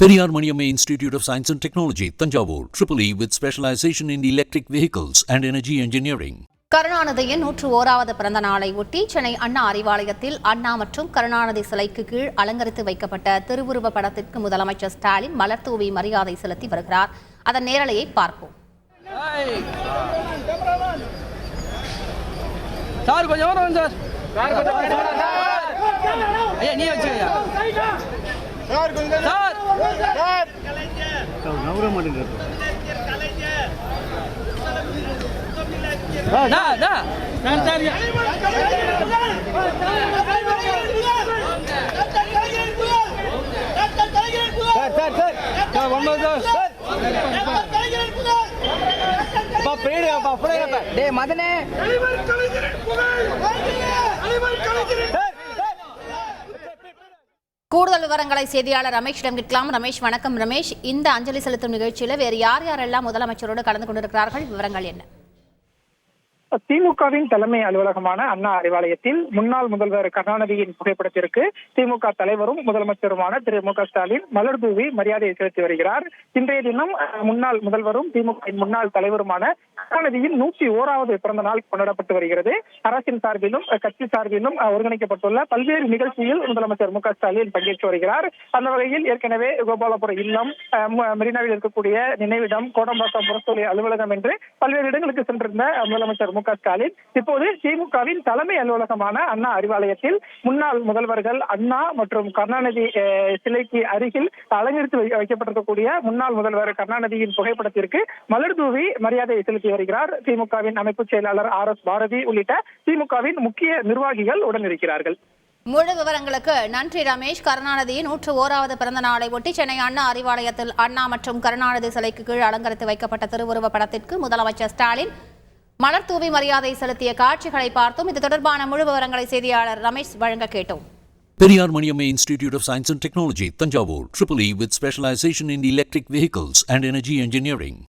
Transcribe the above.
Periyar Maniamma Institute of Science and Technology, Tanjavur, EEE with specialization in electric vehicles and energy engineering. கருணாநிதியின் 101வது பிறந்த நாளை ஒட்டி சென்னை அண்ணா அறிவாலயத்தில் அண்ணா மற்றும் கருணாநிதி சிலைக்கு கீழ் அலங்கரித்து வைக்கப்பட்ட திருவுருவ படத்திற்கு முதலமைச்சர் ஸ்டாலின் மலர் தூவி மரியாதை செலுத்தி வருகிறார். அதன் நேரலையை பார்ப்போம். சார் கொஞ்சம் வரும் சார். ஐயா நீ வச்சுயா. சார் கொஞ்சம் சார். சார் நவர மாட்டேங்குது. டா டா. Sir sir. Sir sir sir. Sir one more sir. பா பேடு பா புளையப்ப. டேய் மதனே. கூடுதல் விவரங்களை செய்தியாளர் ரமேஷிடம் கேட்கலாம். ரமேஷ் வணக்கம். ரமேஷ், இந்த அஞ்சலி செலுத்தும் நிகழ்ச்சியில வேறு யார் யாரெல்லாம் முதலமைச்சரோடு கலந்து கொண்டிருக்கிறார்கள்? விவரங்கள் என்ன? திமுகவின் தலைமை அலுவலகமான அண்ணா அறிவாலயத்தில் முன்னாள் முதல்வர் கருணாநிதியின் புகைப்படத்திற்கு திமுக தலைவரும் முதலமைச்சருமான திரு மு க ஸ்டாலின் மலர் தூவி மரியாதை செலுத்தி வருகிறார். இன்றைய தினம் முன்னாள் முதல்வரும் திமுக முன்னாள் தலைவருமான கருணாநிதியின் 101வது பிறந்த நாள் கொண்டாடப்பட்டு வருகிறது. அரசின் சார்பிலும் கட்சி சார்பிலும் ஒருங்கிணைக்கப்பட்டுள்ள பல்வேறு நிகழ்ச்சியில் முதலமைச்சர் மு க ஸ்டாலின் பங்கேற்று வருகிறார். அந்த வகையில் ஏற்கனவே கோபாலபுரம் இல்லம், மெரினாவில் இருக்கக்கூடிய நினைவிடம், கோடம்பாக்கம் புரசொலி அலுவலகம் என்று பல்வேறு இடங்களுக்கு சென்றிருந்த முதலமைச்சர் மு க ஸ்டாலின் இப்போது திமுகவின் தலைமை அலுவலகமான அண்ணா அறிவாலயத்தில் முன்னாள் முதல்வர்கள் அண்ணா மற்றும் கருணாநிதி சிலைக்கு அருகில் அலங்கரித்து வைக்கப்பட்டிருக்கக்கூடிய முன்னாள் முதல்வர் கருணாநிதியின் புகைப்படத்திற்கு மலர் தூவி மரியாதை செலுத்தி வருகிறார். திமுகவின் அமைப்பு செயலாளர் RS பாரதி உள்ளிட்ட திமுகவின் முக்கிய நிர்வாகிகள் உடன் இருக்கிறார்கள். முழு விவரங்களுக்கு நன்றி ரமேஷ். கருணாநிதியின் 101வது பிறந்த நாளை ஒட்டி சென்னை அண்ணா அறிவாலயத்தில் அண்ணா மற்றும் கருணாநிதி சிலைக்கு கீழ் அலங்கரித்து வைக்கப்பட்ட திருவுருவ படத்திற்கு முதலமைச்சர் ஸ்டாலின் மலர் தூவி மரியாதை செலுத்திய காட்சிகளை பார்த்தோம். இது தொடர்பான முழு விவரங்களை செய்தியாளர் ரமேஷ் வழங்க கேட்டோம். Periyar Maniamma Institute of Science and Technology, Tanjavur, EEE with specialization in electric vehicles and energy engineering.